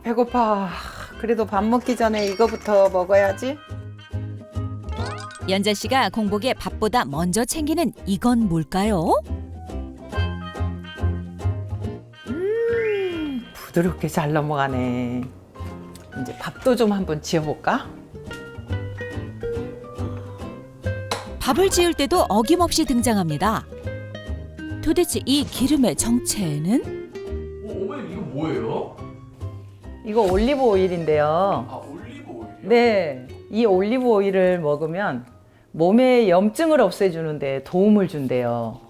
배고파. 그래도 밥 먹기 전에 이거부터 먹어야지. 연자 씨가 공복에 밥보다 먼저 챙기는 이건 뭘까요? 부드럽게 잘 넘어가네. 이제 밥도 좀 한번 지어볼까? 밥을 지을 때도 어김없이 등장합니다. 도대체 이 기름의 정체는? 어머님 이거 뭐예요? 이거 올리브 오일인데요. 아 올리브 오일이요? 네, 이 올리브 오일을 먹으면 몸에 염증을 없애주는 데 도움을 준대요.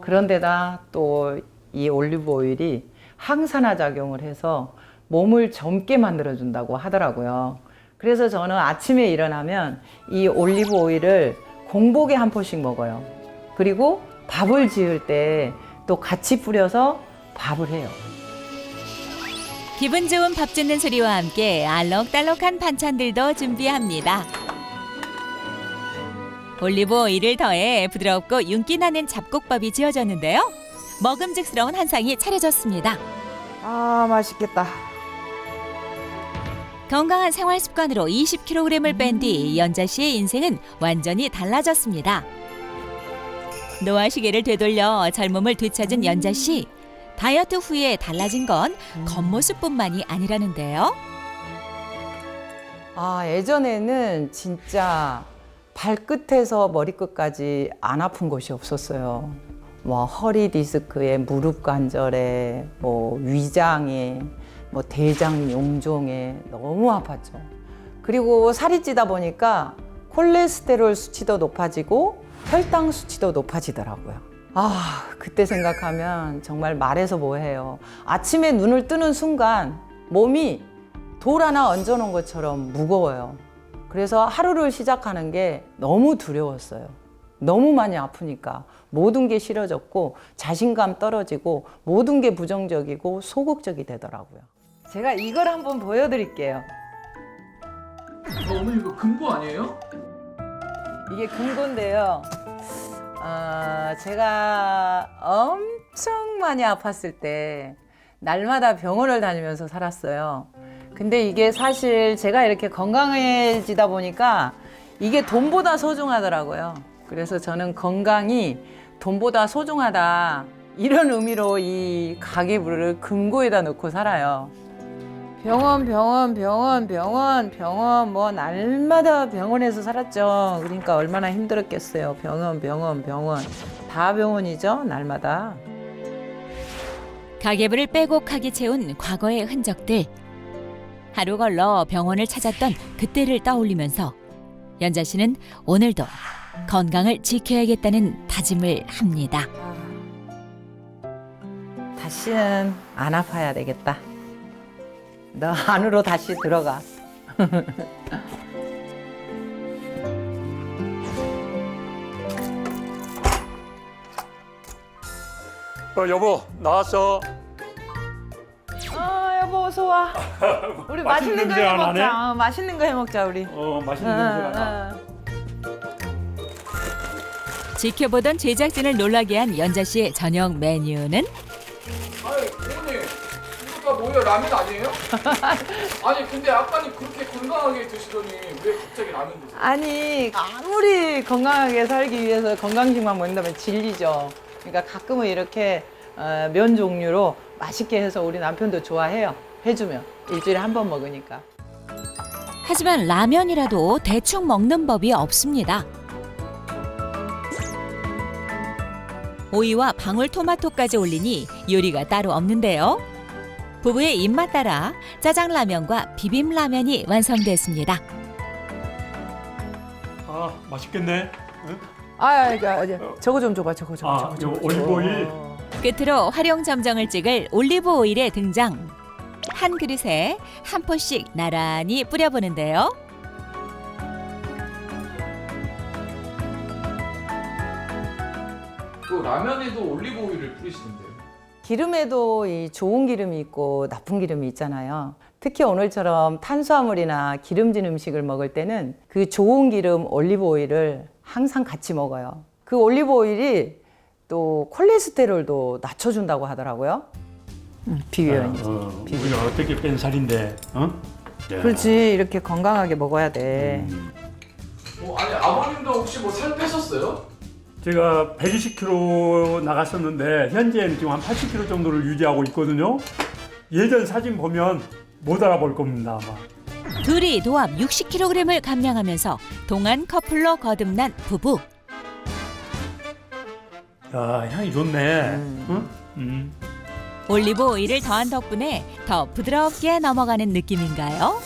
그런데다 또 이 올리브 오일이 항산화 작용을 해서 몸을 젊게 만들어준다고 하더라고요. 그래서 저는 아침에 일어나면 이 올리브 오일을 공복에 한 포씩 먹어요. 그리고 밥을 지을 때 또 같이 뿌려서 밥을 해요. 기분 좋은 밥 짓는 소리와 함께 알록달록한 반찬들도 준비합니다. 올리브 오일을 더해 부드럽고 윤기 나는 잡곡밥이 지어졌는데요. 먹음직스러운 한 상이 차려졌습니다. 아, 맛있겠다. 건강한 생활 습관으로 20kg을 뺀 뒤 연자 씨의 인생은 완전히 달라졌습니다. 노화 시계를 되돌려 젊음을 되찾은 연자 씨. 다이어트 후에 달라진 건 겉모습뿐만이 아니라는데요. 아, 예전에는 진짜 발끝에서 머리끝까지 안 아픈 곳이 없었어요. 뭐 허리 디스크에 무릎 관절에 뭐 위장에 뭐 대장 용종에 너무 아팠죠. 그리고 살이 찌다 보니까 콜레스테롤 수치도 높아지고 혈당 수치도 높아지더라고요. 아, 그때 생각하면 정말 말해서 뭐해요. 아침에 눈을 뜨는 순간 몸이 돌 하나 얹어놓은 것처럼 무거워요. 그래서 하루를 시작하는 게 너무 두려웠어요. 너무 많이 아프니까 모든 게 싫어졌고 자신감 떨어지고 모든 게 부정적이고 소극적이 되더라고요. 제가 이걸 한번 보여드릴게요. 어머님 이거 금고 아니에요? 이게 금고인데요. 제가 엄청 많이 아팠을 때 날마다 병원을 다니면서 살았어요. 근데 이게 사실 제가 이렇게 건강해지다 보니까 이게 돈보다 소중하더라고요. 그래서 저는 건강이 돈보다 소중하다 이런 의미로 이 가계부를 금고에다 넣고 살아요. 병원 뭐 날마다 병원에서 살았죠. 그러니까 얼마나 힘들었겠어요. 병원 다 병원이죠, 날마다. 가계부를 빼곡하게 채운 과거의 흔적들. 하루 걸러 병원을 찾았던 그때를 떠올리면서 연자 씨는 오늘도 건강을 지켜야겠다는 다짐을 합니다. 다시는 안 아파야 되겠다. 너 안으로 다시 들어가. 여보 나왔어. 여보 어서 와. 우리 맛있는 거 냄새 안 해먹자. 맛있는 거 해먹자 우리. 맛있는 냄새가 나. 지켜보던 제작진을 놀라게 한 연자 씨의 저녁 메뉴는 아니 어머님 이거 다 뭐예요? 라면 아니에요? 아니 근데 아까는 그렇게 건강하게 드시더니 왜 갑자기 라면 드세요? 아니 아무리 건강하게 살기 위해서 건강식만 먹는다면 질리죠. 그러니까 가끔은 이렇게 면 종류로 맛있게 해서 우리 남편도 좋아해요. 해주면 일주일에 한 번 먹으니까. 하지만 라면이라도 대충 먹는 법이 없습니다. 오이와 방울토마토까지 올리니 요리가 따로 없는데요. 부부의 입맛 따라 짜장라면과 비빔라면이 완성됐습니다. 아 맛있겠네. 응? 저거 좀 줘봐. 저거. 요 올리브 오일. 끝으로 활용점정을 찍을 올리브 오일의 등장. 한 그릇에 한 포씩 나란히 뿌려보는데요. 또 라면에도 올리브 오일을 뿌리시는데요? 기름에도 이 좋은 기름이 있고 나쁜 기름이 있잖아요. 특히 오늘처럼 탄수화물이나 기름진 음식을 먹을 때는 그 좋은 기름 올리브 오일을 항상 같이 먹어요. 그 올리브 오일이 또 콜레스테롤도 낮춰준다고 하더라고요. 비교연이지. 우리가 어떻게 뺀 살인데, 어? 야. 그렇지, 이렇게 건강하게 먹어야 돼. 아니 아버님도 혹시 뭐 살 빼셨어요? 제가 120kg 나갔었는데 현재는 지금 한 80kg 정도를 유지하고 있거든요. 예전 사진 보면 못 알아볼 겁니다, 아마. 둘이 도합 60kg을 감량하면서 동안 커플로 거듭난 부부. 야, 향이 좋네. 응? 올리브 오일을 더한 덕분에 더 부드럽게 넘어가는 느낌인가요?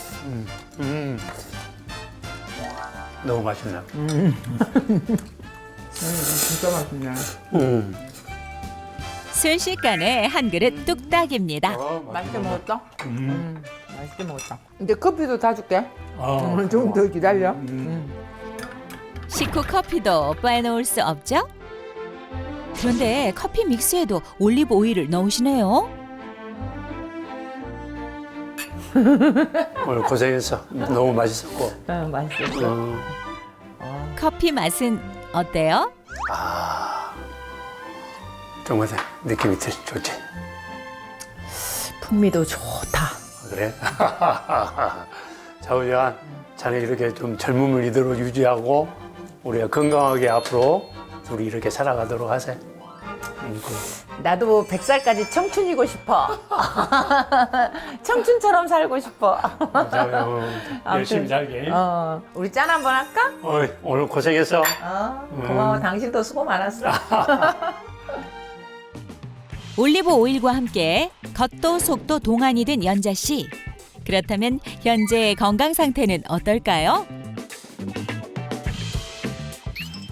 너무 맛있네. 진짜 맛있네. 순식간에 한 그릇 뚝딱입니다. 맛있게 먹었어? 맛있게 먹었다. 이제 커피도 다 줄게. 좀 더 기다려. 식후 커피도 빼놓을 수 없죠? 그런데 커피 믹스에도 올리브 오일을 넣으시네요. 오늘 고생했어. 너무 맛있었고. 맛있었어. 커피 맛은 어때요? 정말 느낌이 좋지. 풍미도 좋다. 그래? 자우야, 자네 이렇게 좀 젊음을 이대로 유지하고 우리가 건강하게 앞으로 둘이 이렇게 살아가도록 하세. 나도 100살까지 청춘이고 싶어. 청춘처럼 살고 싶어. 열심히 살게. 우리 짠 한번 할까? 오늘 고생했어. 고마워. 당신도 수고 많았어. 올리브 오일과 함께 겉도 속도 동안이 된 연자 씨. 그렇다면 현재 건강 상태는 어떨까요?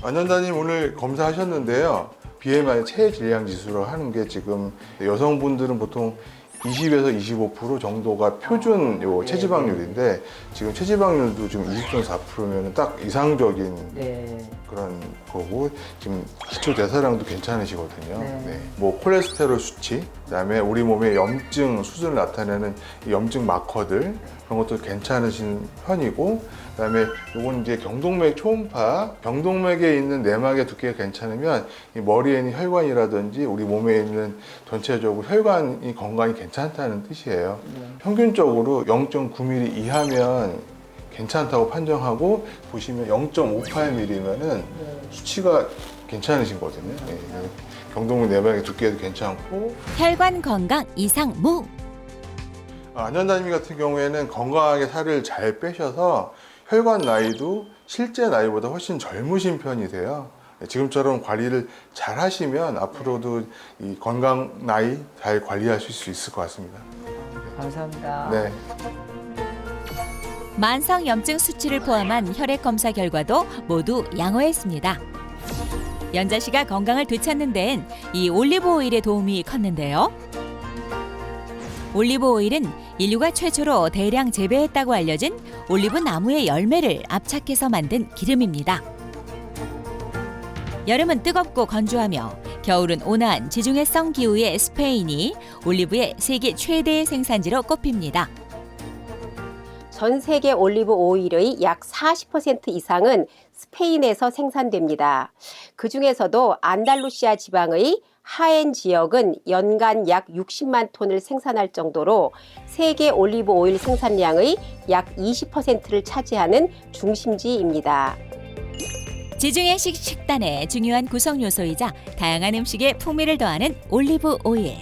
안전자님 오늘 검사하셨는데요. BMI 체질량 지수로 하는 게 지금 여성분들은 보통 20에서 25% 정도가 표준 요 체지방률인데 지금 체지방률도 지금 20.4%면 딱 이상적인 그런 거고 지금 기초 대사량도 괜찮으시거든요. 네. 뭐 콜레스테롤 수치, 그다음에 우리 몸의 염증 수준을 나타내는 이 염증 마커들 그런 것도 괜찮으신 편이고 그다음에 요건 이제 경동맥 초음파, 경동맥에 있는 내막의 두께가 괜찮으면 이 머리에 있는 혈관이라든지 우리 몸에 있는 전체적으로 혈관이 건강이 괜찮다는 뜻이에요. 평균적으로 0.9mm 이하면 괜찮다고 판정하고 보시면 0.58mm면은 수치가 괜찮으신 거거든요. 예. 경동맥 내막의 두께도 괜찮고 혈관 건강 이상 무. 안전자님 같은 경우에는 건강하게 살을 잘 빼셔서 혈관 나이도 실제 나이보다 훨씬 젊으신 편이세요. 지금처럼 관리를 잘 하시면 앞으로도 이 건강 나이 잘 관리하실 수 있을 것 같습니다. 감사합니다. 네. 만성 염증 수치를 포함한 혈액 검사 결과도 모두 양호했습니다. 연자 씨가 건강을 되찾는 데엔 이 올리브 오일의 도움이 컸는데요. 올리브 오일은 인류가 최초로 대량 재배했다고 알려진 올리브 나무의 열매를 압착해서 만든 기름입니다. 여름은 뜨겁고 건조하며 겨울은 온화한 지중해성 기후의 스페인이 올리브의 세계 최대의 생산지로 꼽힙니다. 전 세계 올리브 오일의 약 40% 이상은 스페인에서 생산됩니다. 그중에서도 안달루시아 지방의 하엔 지역은 연간 약 60만 톤을 생산할 정도로 세계 올리브 오일 생산량의 약 20%를 차지하는 중심지입니다. 지중해식 식단의 중요한 구성 요소이자 다양한 음식에 풍미를 더하는 올리브 오일.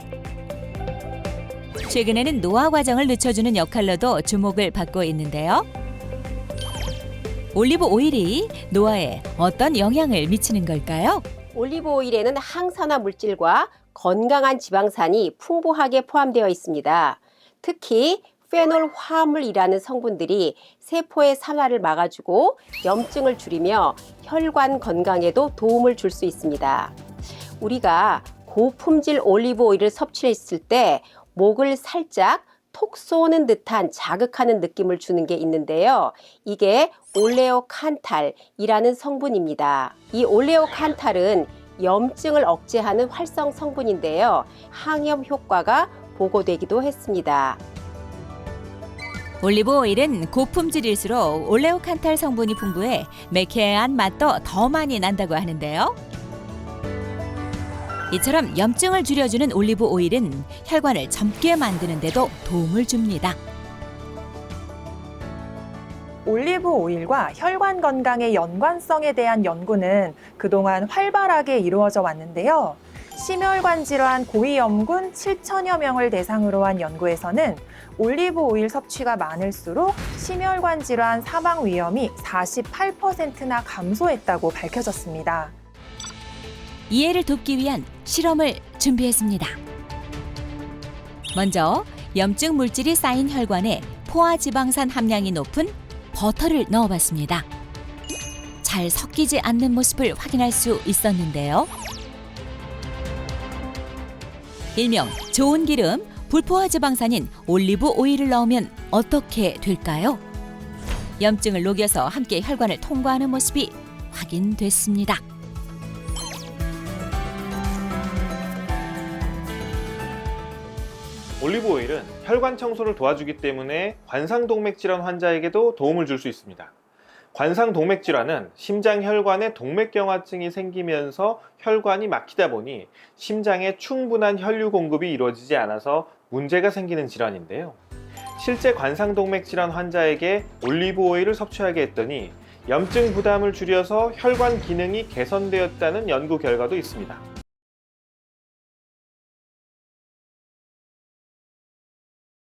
최근에는 노화 과정을 늦춰주는 역할로도 주목을 받고 있는데요. 올리브 오일이 노화에 어떤 영향을 미치는 걸까요? 올리브 오일에는 항산화 물질과 건강한 지방산이 풍부하게 포함되어 있습니다. 특히 페놀 화합물이라는 성분들이 세포의 산화를 막아주고 염증을 줄이며 혈관 건강에도 도움을 줄 수 있습니다. 우리가 고품질 올리브 오일을 섭취했을 때 목을 살짝 톡 쏘는 듯한 자극하는 느낌을 주는 게 있는데요. 이게 올레오칸탈이라는 성분입니다. 이 올레오칸탈은 염증을 억제하는 활성 성분인데요. 항염 효과가 보고되기도 했습니다. 올리브 오일은 고품질일수록 올레오칸탈 성분이 풍부해 매캐한 맛도 더 많이 난다고 하는데요. 이처럼 염증을 줄여주는 올리브 오일은 혈관을 젊게 만드는 데도 도움을 줍니다. 올리브 오일과 혈관 건강의 연관성에 대한 연구는 그동안 활발하게 이루어져 왔는데요. 심혈관 질환 고위험군 7천여 명을 대상으로 한 연구에서는 올리브 오일 섭취가 많을수록 심혈관 질환 사망 위험이 48%나 감소했다고 밝혀졌습니다. 이해를 돕기 위한 실험을 준비했습니다. 먼저 염증 물질이 쌓인 혈관에 포화지방산 함량이 높은 버터를 넣어봤습니다. 잘 섞이지 않는 모습을 확인할 수 있었는데요. 일명 좋은 기름, 불포화지방산인 올리브 오일을 넣으면 어떻게 될까요? 염증을 녹여서 함께 혈관을 통과하는 모습이 확인됐습니다. 올리브 오일은 혈관 청소를 도와주기 때문에 관상동맥 질환 환자에게도 도움을 줄 수 있습니다. 관상동맥 질환은 심장 혈관에 동맥경화증이 생기면서 혈관이 막히다 보니 심장에 충분한 혈류 공급이 이루어지지 않아서 문제가 생기는 질환인데요. 실제 관상동맥 질환 환자에게 올리브 오일을 섭취하게 했더니 염증 부담을 줄여서 혈관 기능이 개선되었다는 연구 결과도 있습니다.